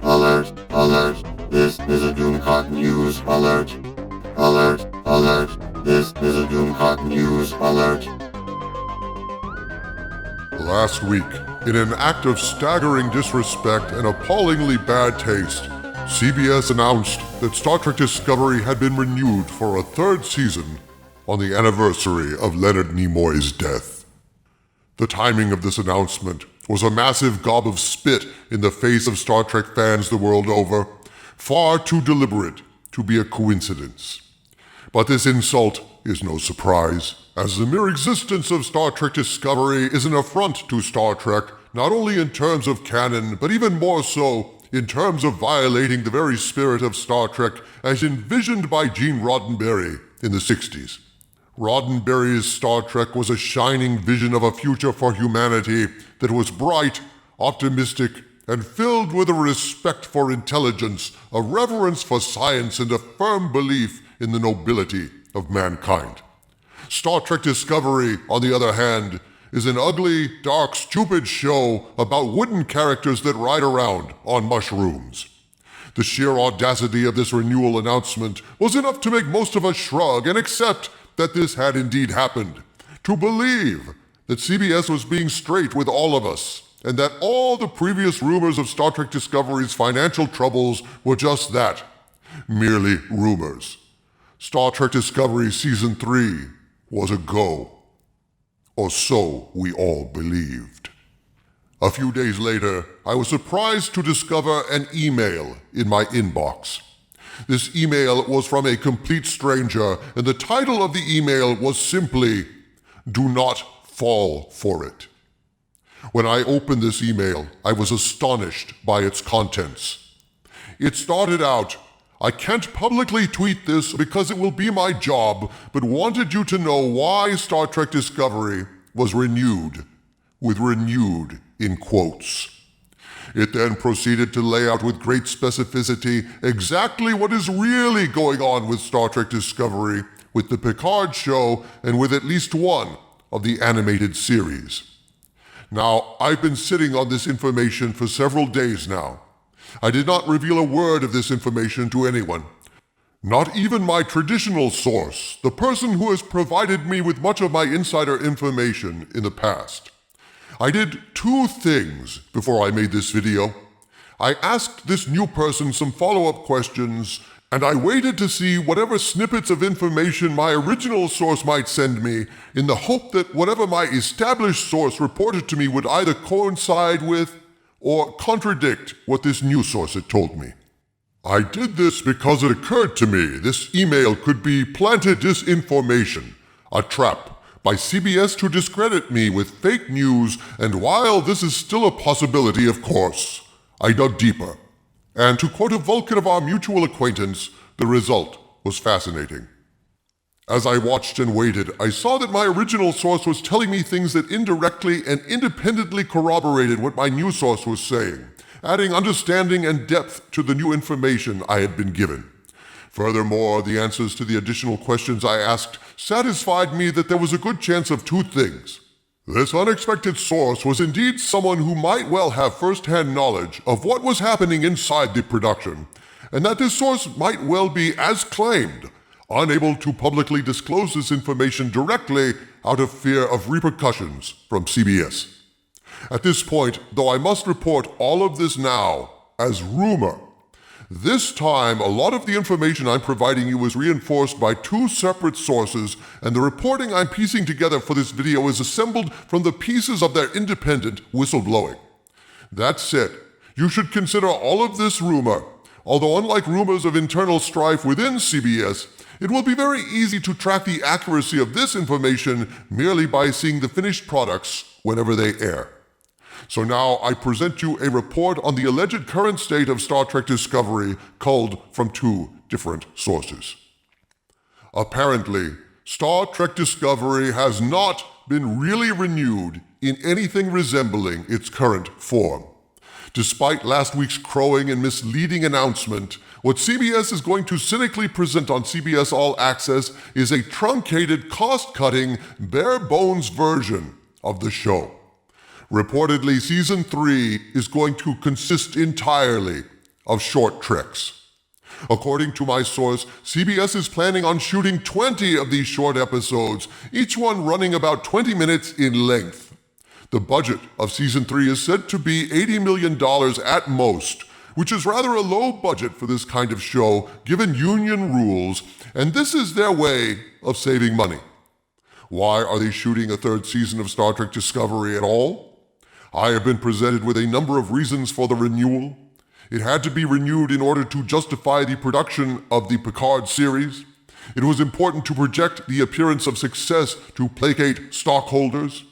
Alert, alert, this is a Doomcock News alert. Alert, alert, this is a Doomcock News alert. Last week, in an act of staggering disrespect and appallingly bad taste, CBS announced that Star Trek Discovery had been renewed for a third season on the anniversary of Leonard Nimoy's death. The timing of this announcement was a massive gob of spit in the face of Star Trek fans the world over, far too deliberate to be a coincidence. But this insult is no surprise, as the mere existence of Star Trek Discovery is an affront to Star Trek, not only in terms of canon, but even more so in terms of violating the very spirit of Star Trek as envisioned by Gene Roddenberry in the 60s. Roddenberry's Star Trek was a shining vision of a future for humanity that was bright, optimistic, and filled with a respect for intelligence, a reverence for science, and a firm belief in the nobility of mankind. Star Trek Discovery, on the other hand, is an ugly, dark, stupid show about wooden characters that ride around on mushrooms. The sheer audacity of this renewal announcement was enough to make most of us shrug and accept that this had indeed happened, to believe that CBS was being straight with all of us, and that all the previous rumors of Star Trek Discovery's financial troubles were just that, merely rumors. Star Trek Discovery Season 3 was a go. Or so we all believed. A few days later, I was surprised to discover an email in my inbox. This email was from a complete stranger, and the title of the email was simply, "Do not fall for it." When I opened this email, I was astonished by its contents. It started out, "I can't publicly tweet this because it will be my job, but wanted you to know why Star Trek Discovery was renewed," with renewed in quotes. It then proceeded to lay out with great specificity exactly what is really going on with Star Trek Discovery, with the Picard show, and with at least one of the animated series. Now, I've been sitting on this information for several days now. I did not reveal a word of this information to anyone. Not even my traditional source, the person who has provided me with much of my insider information in the past. I did two things before I made this video. I asked this new person some follow-up questions, and I waited to see whatever snippets of information my original source might send me, in the hope that whatever my established source reported to me would either coincide with or contradict what this new source had told me. I did this because it occurred to me this email could be planted disinformation, a trap, by CBS to discredit me with fake news, and while this is still a possibility, of course, I dug deeper. And to quote a Vulcan of our mutual acquaintance, the result was fascinating. As I watched and waited, I saw that my original source was telling me things that indirectly and independently corroborated what my new source was saying, adding understanding and depth to the new information I had been given. Furthermore, the answers to the additional questions I asked satisfied me that there was a good chance of two things. This unexpected source was indeed someone who might well have first-hand knowledge of what was happening inside the production, and that this source might well be, as claimed, unable to publicly disclose this information directly out of fear of repercussions from CBS. At this point, though I must report all of this now as rumor, this time a lot of the information I'm providing you is reinforced by two separate sources, and the reporting I'm piecing together for this video is assembled from the pieces of their independent whistleblowing. That said, you should consider all of this rumor, although unlike rumors of internal strife within CBS, it will be very easy to track the accuracy of this information merely by seeing the finished products whenever they air. So now I present you a report on the alleged current state of Star Trek Discovery, culled from two different sources. Apparently, Star Trek Discovery has not been really renewed in anything resembling its current form. Despite last week's crowing and misleading announcement, what CBS is going to cynically present on CBS All Access is a truncated, cost-cutting, bare-bones version of the show. Reportedly, Season 3 is going to consist entirely of short treks. According to my source, CBS is planning on shooting 20 of these short episodes, each one running about 20 minutes in length. The budget of Season 3 is said to be $80 million at most, which is rather a low budget for this kind of show, given union rules, and this is their way of saving money. Why are they shooting a third season of Star Trek Discovery at all? I have been presented with a number of reasons for the renewal. It had to be renewed in order to justify the production of the Picard series. It was important to project the appearance of success to placate stockholders.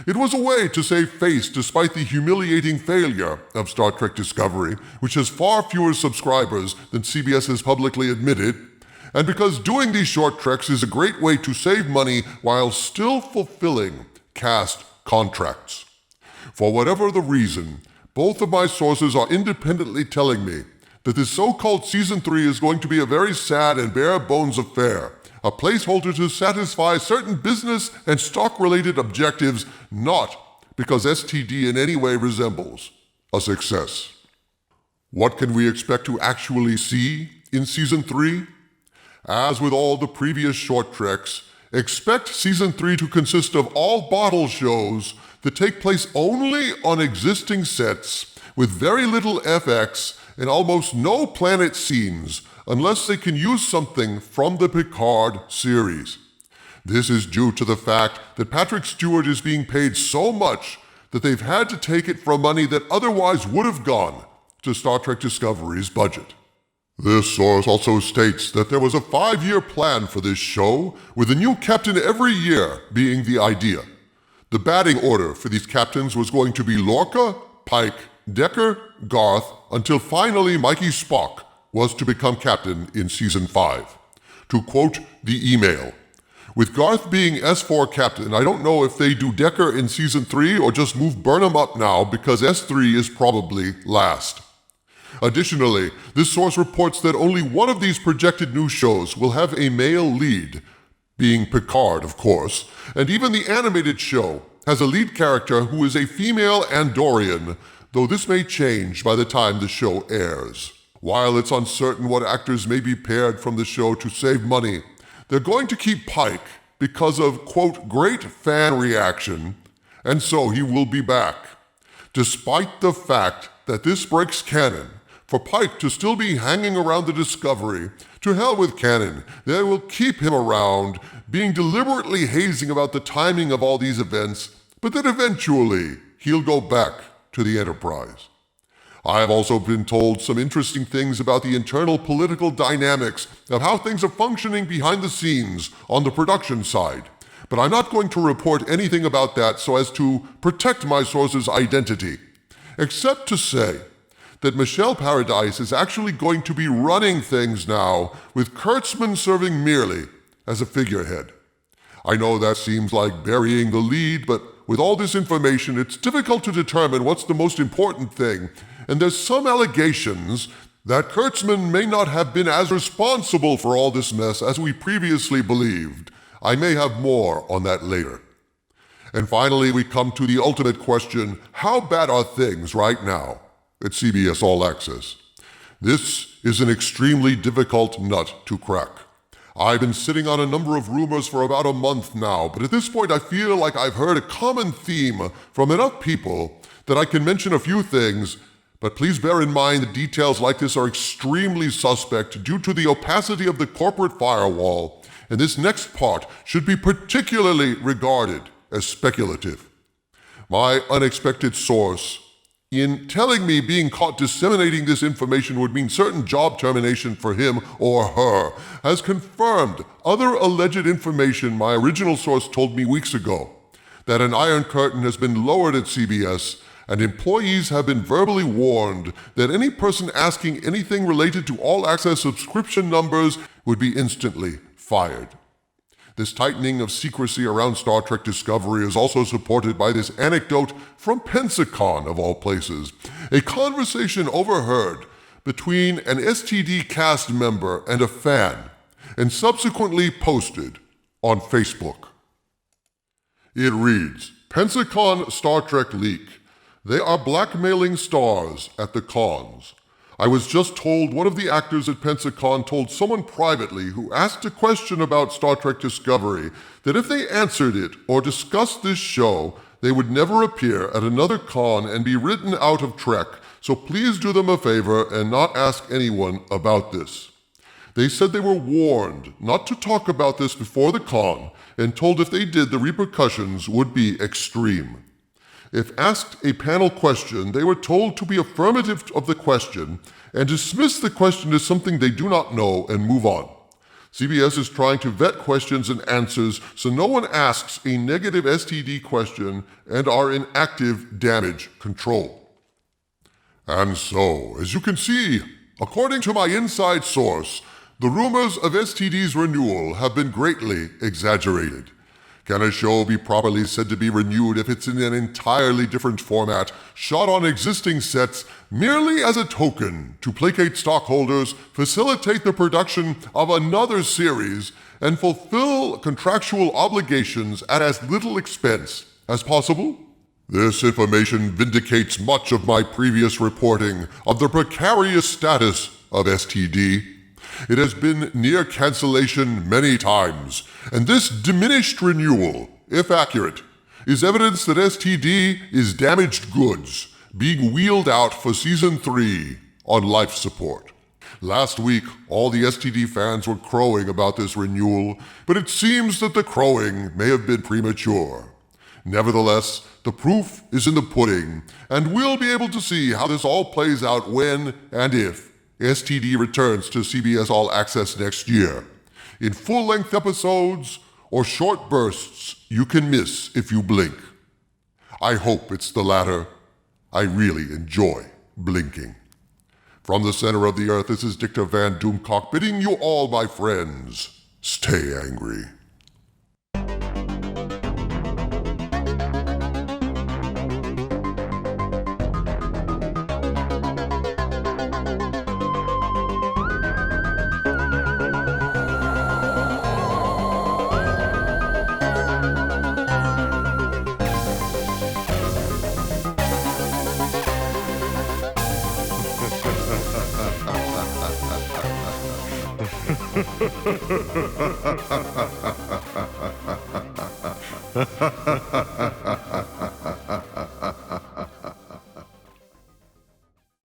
It was a way to save face despite the humiliating failure of Star Trek Discovery, which has far fewer subscribers than CBS has publicly admitted, and because doing these short treks is a great way to save money while still fulfilling cast contracts. For whatever the reason, both of my sources are independently telling me that this so-called Season 3 is going to be a very sad and bare-bones affair, a placeholder to satisfy certain business and stock-related objectives, not because STD in any way resembles a success. What can we expect to actually see in Season 3? As with all the previous short treks, expect Season 3 to consist of all bottle shows that take place only on existing sets with very little FX and almost no planet scenes unless they can use something from the Picard series. This is due to the fact that Patrick Stewart is being paid so much that they've had to take it from money that otherwise would have gone to Star Trek Discovery's budget. This source also states that there was a 5-year plan for this show, with a new captain every year being the idea. The batting order for these captains was going to be Lorca, Pike, Decker, Garth, until finally Mikey Spock was to become captain in Season 5. To quote the email, "With Garth being S4 captain, I don't know if they do Decker in Season 3 or just move Burnham up now because S3 is probably last." Additionally, this source reports that only one of these projected new shows will have a male lead, being Picard, of course, and even the animated show has a lead character who is a female Andorian, though this may change by the time the show airs. While it's uncertain what actors may be paired from the show to save money, they're going to keep Pike because of, quote, great fan reaction, and so he will be back. Despite the fact that this breaks canon, for Pike to still be hanging around the Discovery, to hell with canon, they will keep him around, being deliberately hazing about the timing of all these events, but then eventually he'll go back to the Enterprise. I have also been told some interesting things about the internal political dynamics of how things are functioning behind the scenes on the production side, but I'm not going to report anything about that so as to protect my source's identity, except to say that Michelle Paradise is actually going to be running things now, with Kurtzman serving merely as a figurehead. I know that seems like burying the lead, but with all this information, it's difficult to determine what's the most important thing, and there's some allegations that Kurtzman may not have been as responsible for all this mess as we previously believed. I may have more on that later. And finally, we come to the ultimate question: how bad are things right now at CBS All Access? This is an extremely difficult nut to crack. I've been sitting on a number of rumors for about a month now, but at this point I feel like I've heard a common theme from enough people that I can mention a few things, but please bear in mind that details like this are extremely suspect due to the opacity of the corporate firewall, and this next part should be particularly regarded as speculative. My unexpected source, in telling me being caught disseminating this information would mean certain job termination for him or her, has confirmed other alleged information my original source told me weeks ago, that an iron curtain has been lowered at CBS, and employees have been verbally warned that any person asking anything related to All Access subscription numbers would be instantly fired. This tightening of secrecy around Star Trek Discovery is also supported by this anecdote from Pensacon, of all places, a conversation overheard between an STD cast member and a fan, and subsequently posted on Facebook. It reads, Pensacon Star Trek leak. They are blackmailing stars at the cons. I was just told one of the actors at Pensacon told someone privately who asked a question about Star Trek Discovery that if they answered it or discussed this show, they would never appear at another con and be written out of Trek, so please do them a favor and not ask anyone about this. They said they were warned not to talk about this before the con and told if they did, the repercussions would be extreme. If asked a panel question, they were told to be affirmative of the question and dismiss the question as something they do not know and move on. CBS is trying to vet questions and answers so no one asks a negative STD question and are in active damage control. And so, as you can see, according to my inside source, the rumors of STD's renewal have been greatly exaggerated. Can a show be properly said to be renewed if it's in an entirely different format, shot on existing sets, merely as a token to placate stockholders, facilitate the production of another series, and fulfill contractual obligations at as little expense as possible? This information vindicates much of my previous reporting of the precarious status of STD. It has been near cancellation many times, and this diminished renewal, if accurate, is evidence that STD is damaged goods being wheeled out for Season 3 on life support. Last week, all the STD fans were crowing about this renewal, but it seems that the crowing may have been premature. Nevertheless, the proof is in the pudding, and we'll be able to see how this all plays out when and if STD returns to CBS All Access next year, in full-length episodes or short bursts you can miss if you blink. I hope it's the latter. I really enjoy blinking. From the center of the earth, this is Dictor Van Doomcock bidding you all, my friends, stay angry.